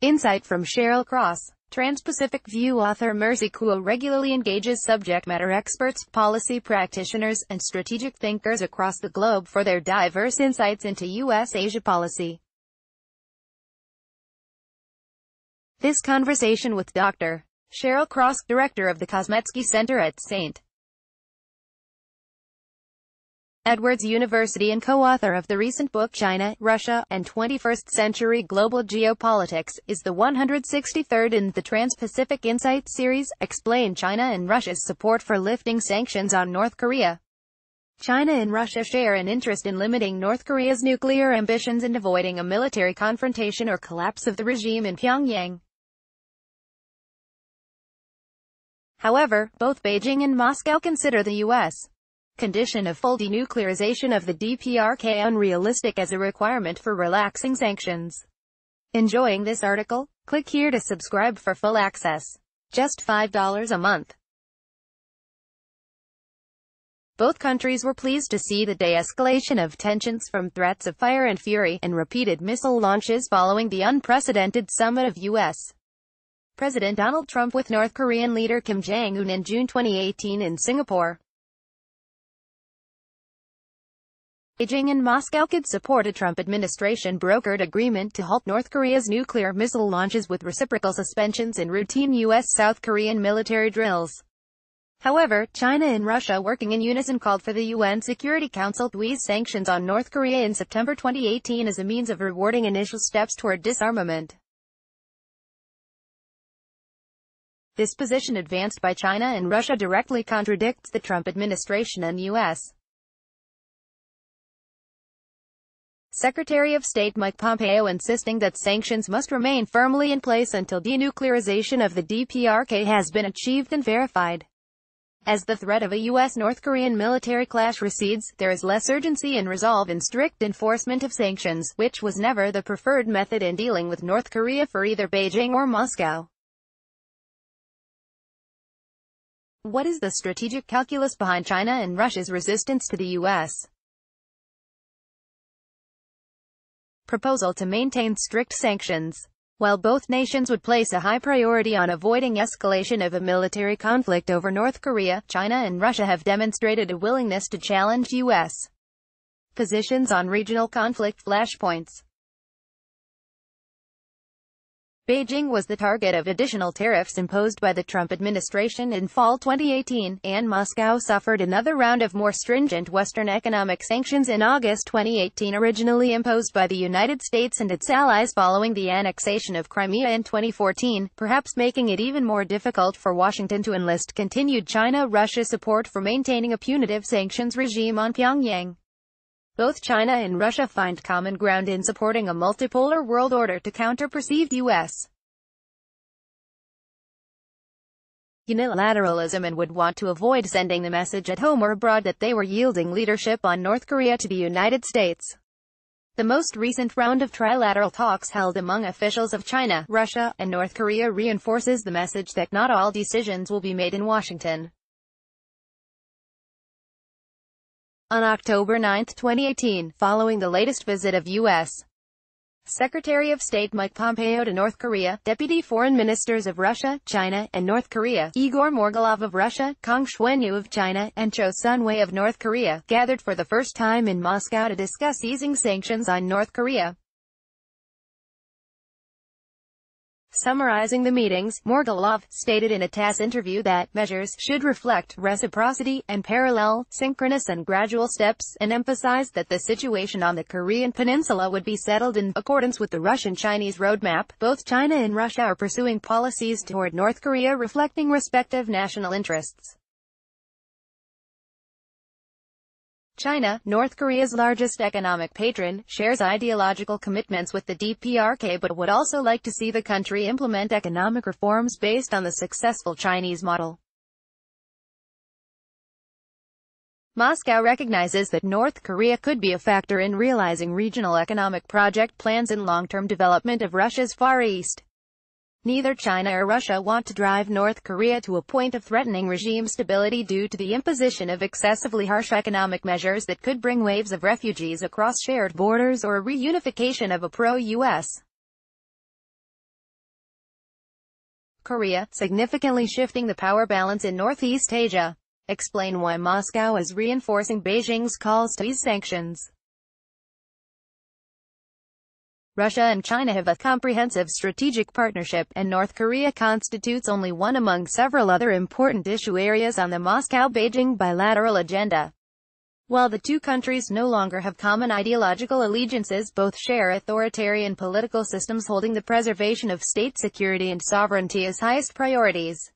Insight from Sharyl Cross. Trans-Pacific View author Mercy Kuo regularly engages subject matter experts, policy practitioners, and strategic thinkers across the globe for their diverse insights into U.S.-Asia policy. This conversation with Dr. Sharyl Cross, director of the Kozmetsky Center at St. Edward's University and co-author of the recent book China, Russia, and 21st Century Global Geopolitics, is the 163rd in the Trans-Pacific Insight series, Explain China and Russia's support for lifting sanctions on North Korea. China and Russia share an interest in limiting North Korea's nuclear ambitions and avoiding a military confrontation or collapse of the regime in Pyongyang. However, both Beijing and Moscow consider the U.S. condition of full denuclearization of the DPRK unrealistic as a requirement for relaxing sanctions. Enjoying this article? Click here to subscribe for full access. Just $5 a month. Both countries were pleased to see the de-escalation of tensions from threats of fire and fury and repeated missile launches following the unprecedented summit of U.S. President Donald Trump with North Korean leader Kim Jong-un in June 2018 in Singapore. Beijing and Moscow could support a Trump administration-brokered agreement to halt North Korea's nuclear missile launches with reciprocal suspensions in routine U.S.-South Korean military drills. However, China and Russia working in unison called for the UN Security Council to ease sanctions on North Korea in September 2018 as a means of rewarding initial steps toward disarmament. This position advanced by China and Russia directly contradicts the Trump administration and U.S. Secretary of State Mike Pompeo insisting that sanctions must remain firmly in place until denuclearization of the DPRK has been achieved and verified. As the threat of a U.S.-North Korean military clash recedes, there is less urgency and resolve in strict enforcement of sanctions, which was never the preferred method in dealing with North Korea for either Beijing or Moscow. What is the strategic calculus behind China and Russia's resistance to the U.S. proposal to maintain strict sanctions? While both nations would place a high priority on avoiding escalation of a military conflict over North Korea, China and Russia have demonstrated a willingness to challenge U.S. positions on regional conflict flashpoints. Beijing was the target of additional tariffs imposed by the Trump administration in fall 2018, and Moscow suffered another round of more stringent Western economic sanctions in August 2018, originally imposed by the United States and its allies following the annexation of Crimea in 2014, perhaps making it even more difficult for Washington to enlist continued China-Russia support for maintaining a punitive sanctions regime on Pyongyang. Both China and Russia find common ground in supporting a multipolar world order to counter perceived U.S. unilateralism and would want to avoid sending the message at home or abroad that they were yielding leadership on North Korea to the United States. The most recent round of trilateral talks held among officials of China, Russia, and North Korea reinforces the message that not all decisions will be made in Washington. On October 9, 2018, following the latest visit of U.S. Secretary of State Mike Pompeo to North Korea, Deputy Foreign Ministers of Russia, China, and North Korea, Igor Morgulov of Russia, Kang Xuanyu of China, and Cho Sun-wei of North Korea, gathered for the first time in Moscow to discuss easing sanctions on North Korea. Summarizing the meetings, Morgulov stated in a TASS interview that measures should reflect reciprocity and parallel, synchronous and gradual steps, and emphasized that the situation on the Korean peninsula would be settled in accordance with the Russian-Chinese roadmap. Both China and Russia are pursuing policies toward North Korea reflecting respective national interests. China, North Korea's largest economic patron, shares ideological commitments with the DPRK but would also like to see the country implement economic reforms based on the successful Chinese model. Moscow recognizes that North Korea could be a factor in realizing regional economic project plans and long-term development of Russia's Far East. Neither China or Russia want to drive North Korea to a point of threatening regime stability due to the imposition of excessively harsh economic measures that could bring waves of refugees across shared borders or a reunification of a pro-US Korea, significantly shifting the power balance in Northeast Asia. Explain why Moscow is reinforcing Beijing's calls to ease sanctions. Russia and China have a comprehensive strategic partnership, and North Korea constitutes only one among several other important issue areas on the Moscow-Beijing bilateral agenda. While the two countries no longer have common ideological allegiances, both share authoritarian political systems holding the preservation of state security and sovereignty as highest priorities.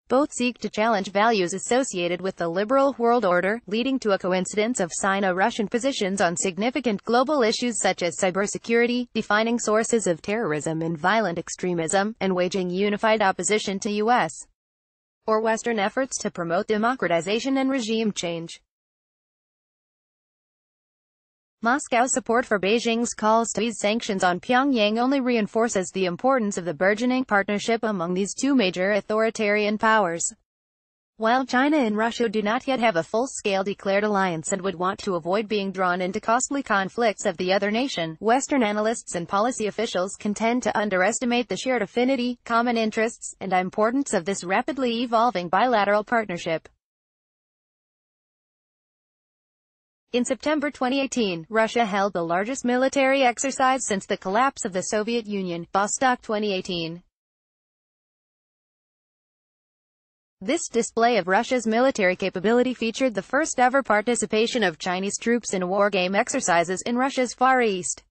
Both seek to challenge values associated with the liberal world order, leading to a coincidence of Sino-Russian positions on significant global issues such as cybersecurity, defining sources of terrorism and violent extremism, and waging unified opposition to U.S. or Western efforts to promote democratization and regime change. Moscow's support for Beijing's calls to ease sanctions on Pyongyang only reinforces the importance of the burgeoning partnership among these two major authoritarian powers. While China and Russia do not yet have a full-scale declared alliance and would want to avoid being drawn into costly conflicts of the other nation, Western analysts and policy officials can tend to underestimate the shared affinity, common interests, and importance of this rapidly evolving bilateral partnership. In September 2018, Russia held the largest military exercise since the collapse of the Soviet Union, Vostok 2018. This display of Russia's military capability featured the first-ever participation of Chinese troops in wargame exercises in Russia's Far East.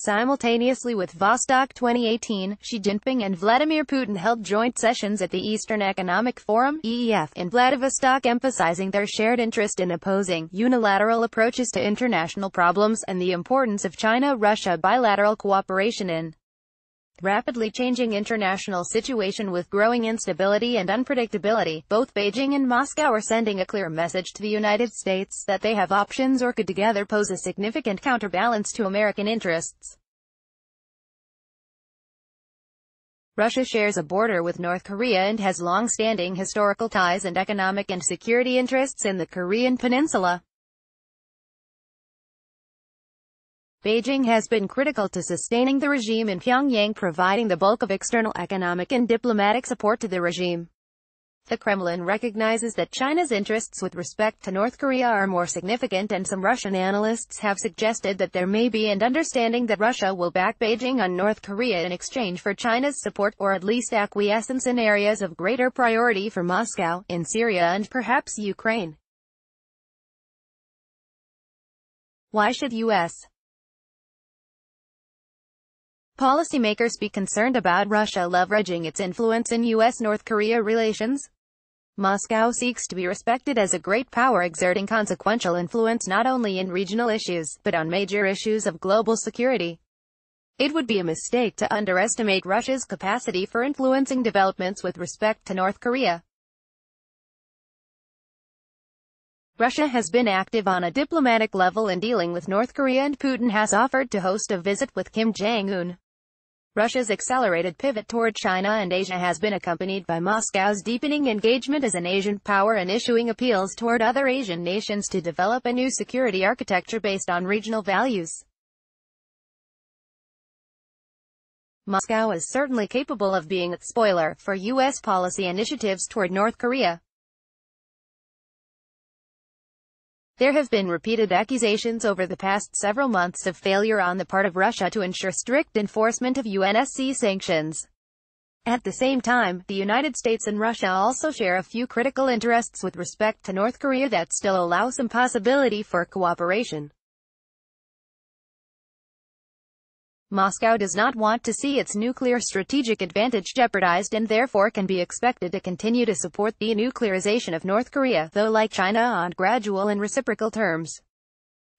Simultaneously with Vostok 2018, Xi Jinping and Vladimir Putin held joint sessions at the Eastern Economic Forum (EEF) in Vladivostok, emphasizing their shared interest in opposing unilateral approaches to international problems and the importance of China-Russia bilateral cooperation in rapidly changing international situation with growing instability and unpredictability. Both Beijing and Moscow are sending a clear message to the United States that they have options or could together pose a significant counterbalance to American interests. Russia shares a border with North Korea and has long-standing historical ties and economic and security interests in the Korean peninsula. Beijing has been critical to sustaining the regime in Pyongyang, providing the bulk of external economic and diplomatic support to the regime. The Kremlin recognizes that China's interests with respect to North Korea are more significant, and some Russian analysts have suggested that there may be an understanding that Russia will back Beijing on North Korea in exchange for China's support, or at least acquiescence in areas of greater priority for Moscow, in Syria and perhaps Ukraine. Why should U.S. policymakers be concerned about Russia leveraging its influence in U.S.-North Korea relations? Moscow seeks to be respected as a great power exerting consequential influence not only in regional issues, but on major issues of global security. It would be a mistake to underestimate Russia's capacity for influencing developments with respect to North Korea. Russia has been active on a diplomatic level in dealing with North Korea, and Putin has offered to host a visit with Kim Jong-un. Russia's accelerated pivot toward China and Asia has been accompanied by Moscow's deepening engagement as an Asian power and issuing appeals toward other Asian nations to develop a new security architecture based on regional values. Moscow is certainly capable of being a spoiler for U.S. policy initiatives toward North Korea. There have been repeated accusations over the past several months of failure on the part of Russia to ensure strict enforcement of UNSC sanctions. At the same time, the United States and Russia also share a few critical interests with respect to North Korea that still allow some possibility for cooperation. Moscow does not want to see its nuclear strategic advantage jeopardized and therefore can be expected to continue to support the denuclearization of North Korea, though like China on gradual and reciprocal terms.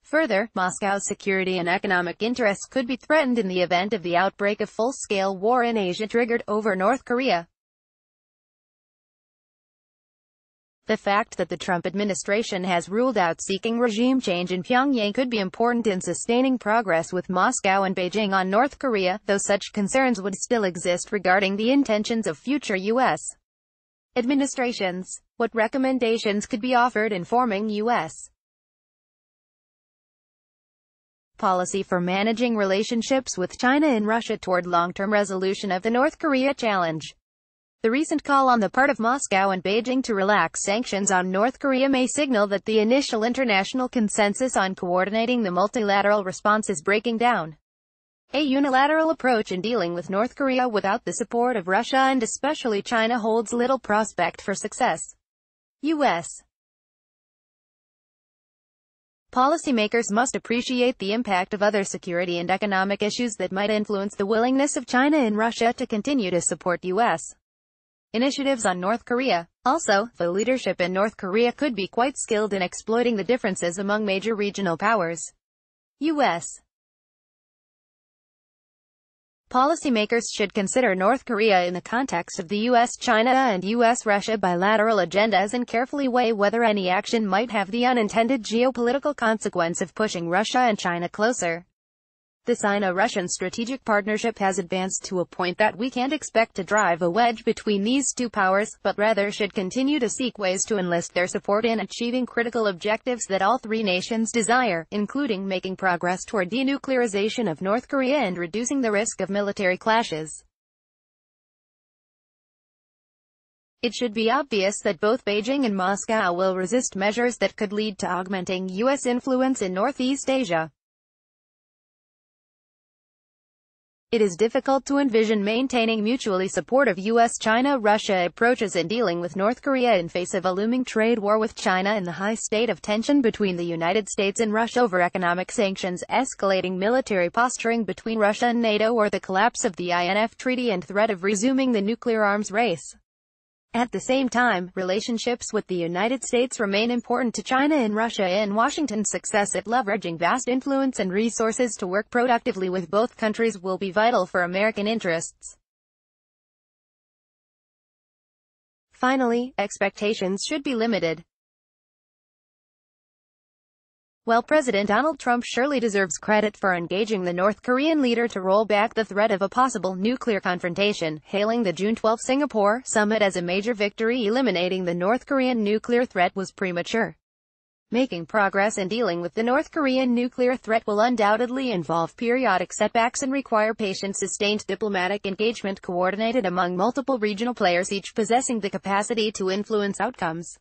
Further, Moscow's security and economic interests could be threatened in the event of the outbreak of full-scale war in Asia triggered over North Korea. The fact that the Trump administration has ruled out seeking regime change in Pyongyang could be important in sustaining progress with Moscow and Beijing on North Korea, though such concerns would still exist regarding the intentions of future U.S. administrations. What recommendations could be offered in forming U.S. policy for managing relationships with China and Russia toward long-term resolution of the North Korea challenge? The recent call on the part of Moscow and Beijing to relax sanctions on North Korea may signal that the initial international consensus on coordinating the multilateral response is breaking down. A unilateral approach in dealing with North Korea without the support of Russia and especially China holds little prospect for success. U.S. policymakers must appreciate the impact of other security and economic issues that might influence the willingness of China and Russia to continue to support U.S. initiatives on North Korea. Also, the leadership in North Korea could be quite skilled in exploiting the differences among major regional powers. U.S. policymakers should consider North Korea in the context of the U.S.-China and U.S.-Russia bilateral agendas and carefully weigh whether any action might have the unintended geopolitical consequence of pushing Russia and China closer. The Sino-Russian strategic partnership has advanced to a point that we can't expect to drive a wedge between these two powers, but rather should continue to seek ways to enlist their support in achieving critical objectives that all three nations desire, including making progress toward denuclearization of North Korea and reducing the risk of military clashes. It should be obvious that both Beijing and Moscow will resist measures that could lead to augmenting U.S. influence in Northeast Asia. It is difficult to envision maintaining mutually supportive U.S.-China-Russia approaches in dealing with North Korea in face of a looming trade war with China and the high state of tension between the United States and Russia over economic sanctions, escalating military posturing between Russia and NATO, or the collapse of the INF Treaty and threat of resuming the nuclear arms race. At the same time, relationships with the United States remain important to China and Russia, and Washington's success at leveraging vast influence and resources to work productively with both countries will be vital for American interests. Finally, expectations should be limited. While President Donald Trump surely deserves credit for engaging the North Korean leader to roll back the threat of a possible nuclear confrontation, hailing the June 12 Singapore summit as a major victory eliminating the North Korean nuclear threat was premature. Making progress in dealing with the North Korean nuclear threat will undoubtedly involve periodic setbacks and require patient, sustained diplomatic engagement coordinated among multiple regional players, each possessing the capacity to influence outcomes.